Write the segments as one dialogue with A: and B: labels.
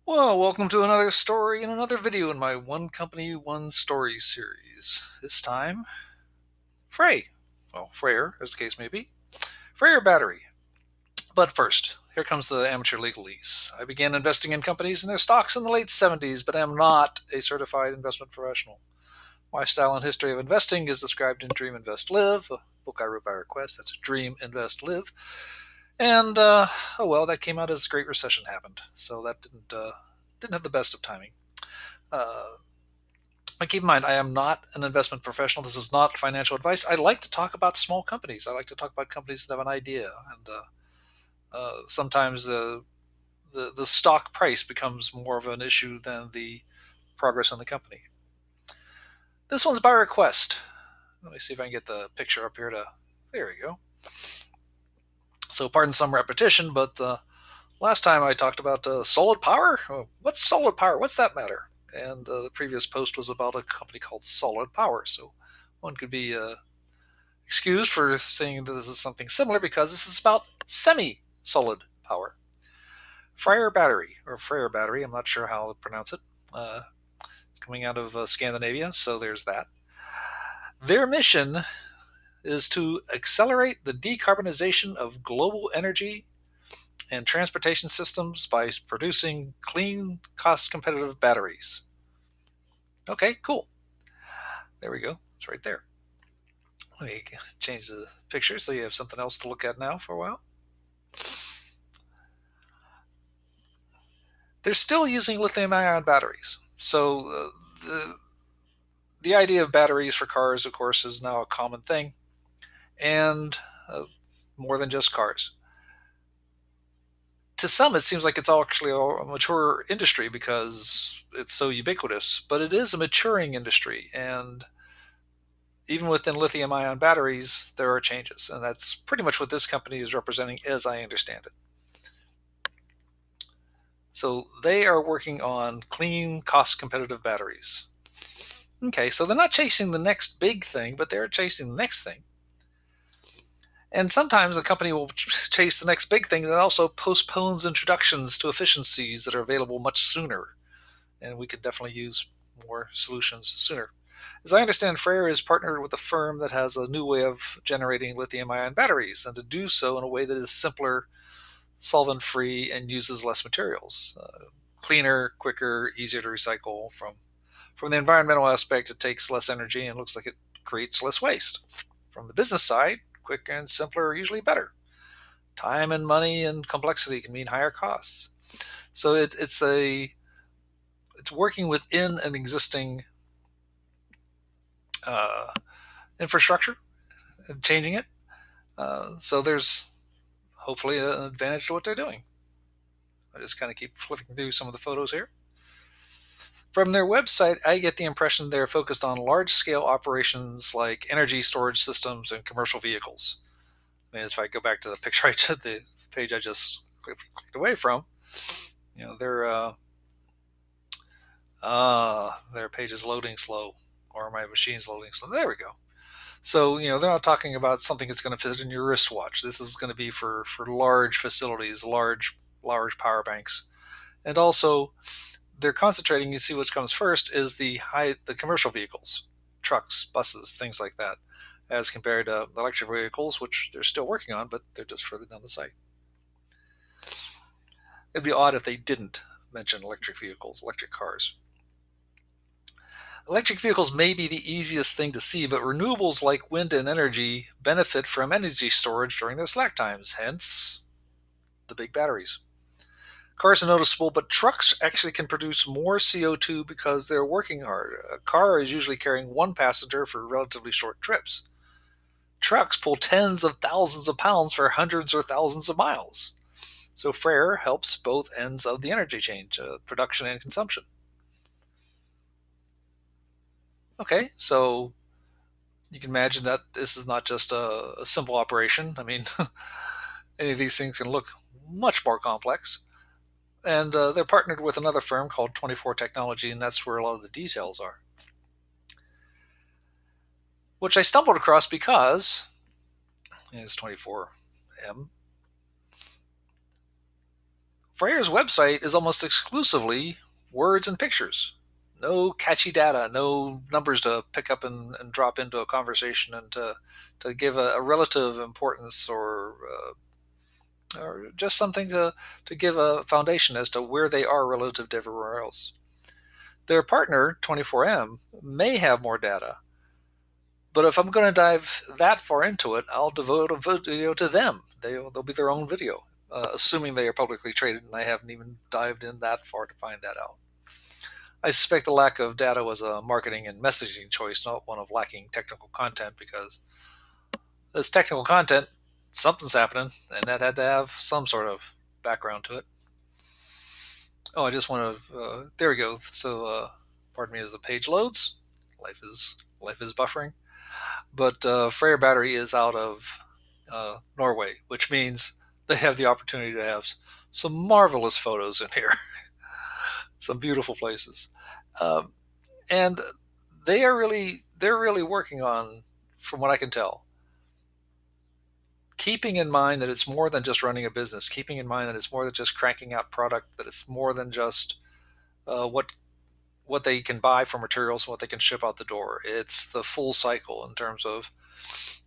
A: Well, welcome to another story and another video in my One Company, One Story series. This time, Frey. Well, Freyr, as the case may be. Freyr Battery. But first, here comes the amateur legalese. I began investing in companies and their stocks in the late 70s, but I am not a certified investment professional. My style and history of investing is described in Dream Invest Live, a book I wrote by request. That's Dream Invest Live. And, oh well, that came out as the Great Recession happened, so that didn't have the best of timing. Uh, but keep in mind, I am not an investment professional. This is not financial advice. I like to talk about small companies. I like to talk about companies that have an idea, and sometimes the stock price becomes more of an issue than the progress on the company. This one's by request. Let me see if I can get the picture up here. There we go. So pardon some repetition, but last time I talked about SolidPower. What's SolidPower? What's that matter? And the previous post was about a company called SolidPower. So one could be excused for saying that this is something similar because this is about semi-solid power. Freyr Battery, or Freyr Battery, I'm not sure how to pronounce it. It's coming out of Scandinavia, so there's that. Their mission is to accelerate the decarbonization of global energy and transportation systems by producing clean, cost-competitive batteries. Okay, cool. There we go. It's right there. Let me change the picture so you have something else to look at now for a while. They're still using lithium-ion batteries. So the idea of batteries for cars, of course, is now a common thing, and more than just cars. To some, it seems like it's actually a mature industry because it's so ubiquitous, but it is a maturing industry, and even within lithium-ion batteries, there are changes, and that's pretty much what this company is representing, as I understand it. So they are working on clean, cost-competitive batteries. Okay, so they're not chasing the next big thing, but they're chasing the next thing. And sometimes a company will chase the next big thing that also postpones introductions to efficiencies that are available much sooner. And we could definitely use more solutions sooner. As I understand, Freyr is partnered with a firm that has a new way of generating lithium-ion batteries, and to do so in a way that is simpler, solvent-free, and uses less materials. Cleaner, quicker, easier to recycle. From the environmental aspect, it takes less energy and looks like it creates less waste. From the business side, quicker and simpler are usually better. Time and money and complexity can mean higher costs. So it's working within an existing infrastructure and changing it. So there's hopefully an advantage to what they're doing. I just kind of keep flipping through some of the photos here. From their website, I get the impression they're focused on large-scale operations like energy storage systems and commercial vehicles. I mean, if I go back to the picture, the page I just clicked away from, their page is loading slow, or my machine's loading slow. There we go. So, they're not talking about something that's going to fit in your wristwatch. This is going to be for large facilities, large power banks. And also, they're concentrating, you see which comes first, is the commercial vehicles, trucks, buses, things like that, as compared to electric vehicles, which they're still working on, but they're just further down the site. It'd be odd if they didn't mention electric vehicles, electric cars. Electric vehicles may be the easiest thing to see, but renewables like wind and energy benefit from energy storage during their slack times, hence the big batteries. Cars are noticeable, but trucks actually can produce more CO2 because they're working hard. A car is usually carrying one passenger for relatively short trips. Trucks pull tens of thousands of pounds for hundreds or thousands of miles. So Freyr helps both ends of the energy chain, production and consumption. Okay, so you can imagine that this is not just a simple operation. I mean, any of these things can look much more complex. And they're partnered with another firm called 24 Technology, and that's where a lot of the details are. Which I stumbled across because it's 24M. Freyr's website is almost exclusively words and pictures. No catchy data, no numbers to pick up and drop into a conversation and to give a relative importance or just something to give a foundation as to where they are relative to everywhere else. Their partner, 24M, may have more data, but if I'm going to dive that far into it, I'll devote a video to them. They'll be their own video, assuming they are publicly traded, and I haven't even dived in that far to find that out. I suspect the lack of data was a marketing and messaging choice, not one of lacking technical content, because this technical content, something's happening, and that had to have some sort of background to it. Oh, I just want to. There we go. So, pardon me as the page loads. Life is buffering. But Freyr Battery is out of Norway, which means they have the opportunity to have some marvelous photos in here, some beautiful places, and they're really working on, from what I can tell, keeping in mind that it's more than just running a business, keeping in mind that it's more than just cranking out product, that it's more than just what they can buy for materials, what they can ship out the door. It's the full cycle in terms of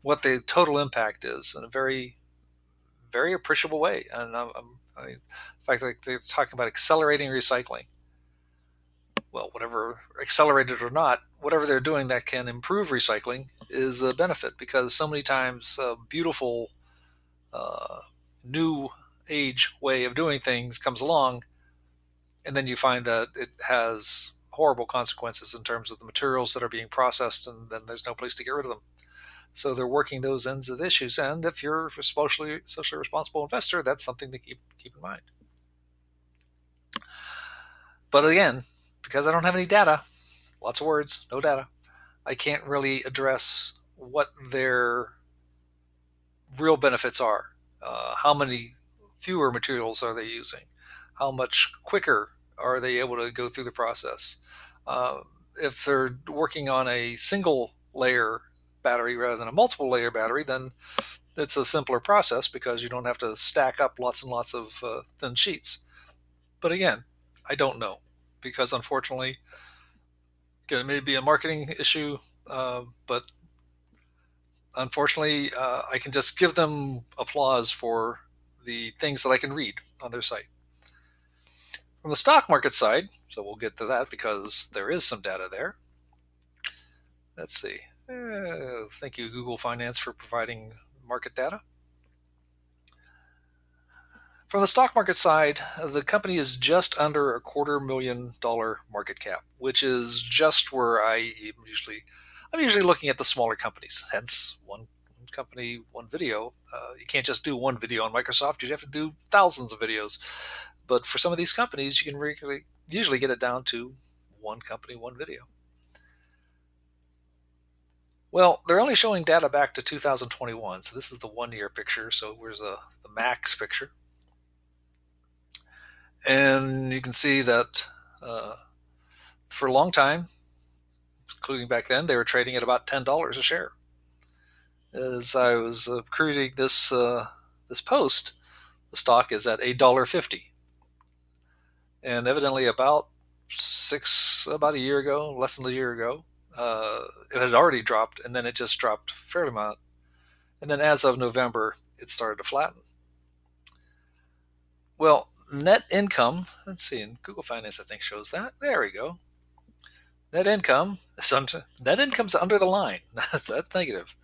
A: what the total impact is in a very, very appreciable way. And in fact, like they're talking about accelerating recycling. Well, whatever, accelerated or not, whatever they're doing that can improve recycling is a benefit, because so many times a beautiful new age way of doing things comes along, and then you find that it has horrible consequences in terms of the materials that are being processed, and then there's no place to get rid of them. So they're working those ends of the issues, and if you're a socially responsible investor, that's something to keep in mind. But again, because I don't have any data, lots of words, no data, I can't really address what their real benefits are. How many fewer materials are they using? How much quicker are they able to go through the process? If they're working on a single layer battery rather than a multiple layer battery, then it's a simpler process because you don't have to stack up lots and lots of thin sheets. But again, I don't know, because unfortunately, again, it may be a marketing issue, but unfortunately, I can just give them applause for the things that I can read on their site. From the stock market side, so we'll get to that because there is some data there. Let's see. Thank you, Google Finance, for providing market data. From the stock market side, the company is just under $250,000 market cap, which is just where I'm usually looking at the smaller companies. Hence, one company, one video. You can't just do one video on Microsoft. You have to do thousands of videos. But for some of these companies, you can usually get it down to one company, one video. Well, they're only showing data back to 2021, so this is the 1-year picture. So here's the max picture. And you can see that for a long time, including back then, they were trading at about $10 a share. As I was creating this post, the stock is at $1.50. And evidently about a year ago, less than a year ago, it had already dropped, and then it just dropped fairly much. And then as of November, it started to flatten. Well, net income, let's see, in Google Finance, I think shows that. There we go. Net income's under the line. That's negative.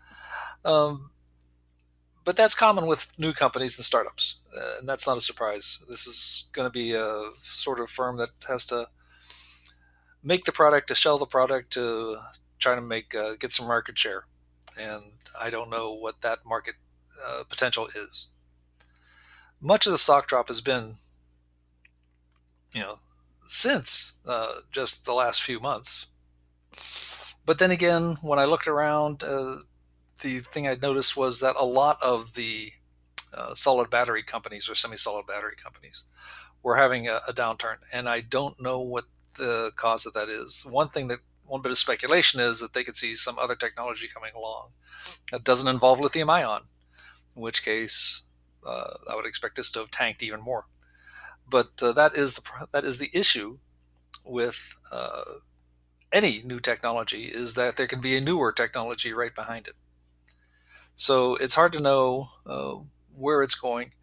A: But that's common with new companies and startups, and that's not a surprise. This is going to be a sort of firm that has to make the product, to sell the product, to try to get some market share. And I don't know what that market potential is. Much of the stock drop has been, since just the last few months. But then again, when I looked around, the thing I noticed was that a lot of the solid battery companies or semi-solid battery companies were having a downturn, and I don't know what the cause of that is. One bit of speculation is that they could see some other technology coming along that doesn't involve lithium-ion, in which case I would expect this to have tanked even more. But that is the issue with any new technology, is that there can be a newer technology right behind it. So it's hard to know where it's going.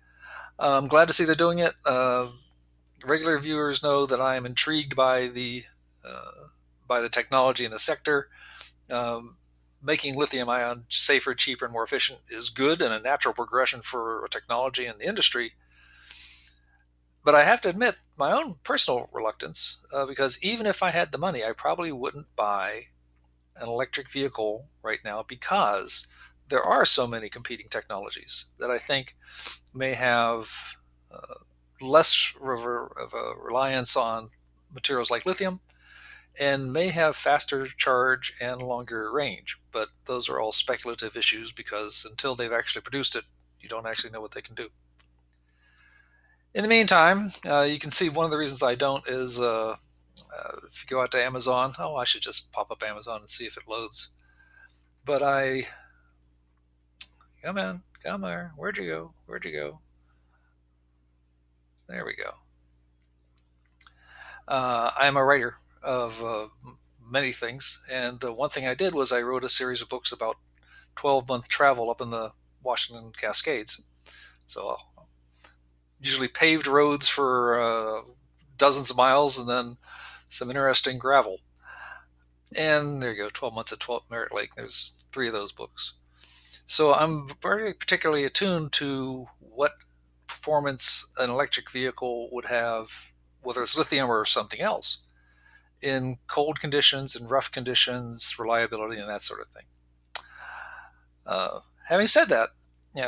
A: I'm glad to see they're doing it. Regular viewers know that I am intrigued by the technology in the sector. Um, Making lithium-ion safer, cheaper, and more efficient is good and a natural progression for technology in the industry. But I have to admit my own personal reluctance, because even if I had the money, I probably wouldn't buy an electric vehicle right now, because there are so many competing technologies that I think may have less of a reliance on materials like lithium, and may have faster charge and longer range. But those are all speculative issues, because until they've actually produced it, you don't actually know what they can do. In the meantime, you can see one of the reasons I don't is if you go out to Amazon. Oh, I should just pop up Amazon and see if it loads. But come on, come there. Where'd you go? Where'd you go? There we go. I am a writer of many things, and one thing I did was I wrote a series of books about 12-month travel up in the Washington Cascades. So usually paved roads for dozens of miles, and then some interesting gravel. And there you go, 12 months at 12 Merritt Lake. There's three of those books. So I'm very particularly attuned to what performance an electric vehicle would have, whether it's lithium or something else, in cold conditions and rough conditions, reliability, and that sort of thing. Having said that,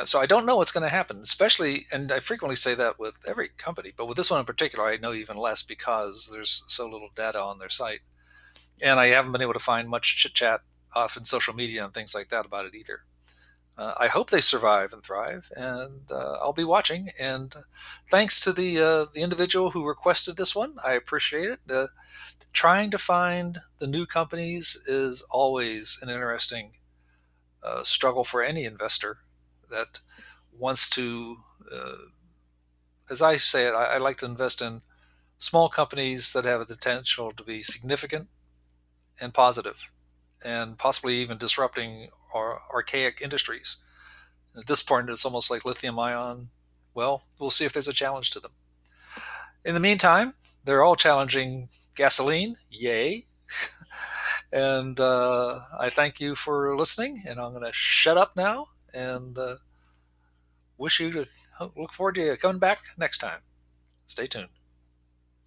A: so I don't know what's going to happen, especially, and I frequently say that with every company, but with this one in particular, I know even less, because there's so little data on their site. And I haven't been able to find much chit chat off in social media and things like that about it either. I hope they survive and thrive, and I'll be watching. And thanks to the individual who requested this one, I appreciate it. Trying to find the new companies is always an interesting struggle for any investor that wants to. As I say it, I like to invest in small companies that have the potential to be significant and positive, and possibly even disrupting our archaic industries. At this point, it's almost like lithium-ion. Well, we'll see if there's a challenge to them. In the meantime, they're all challenging gasoline. Yay. And I thank you for listening, and I'm going to shut up now, and wish you to look forward to coming back next time. Stay tuned.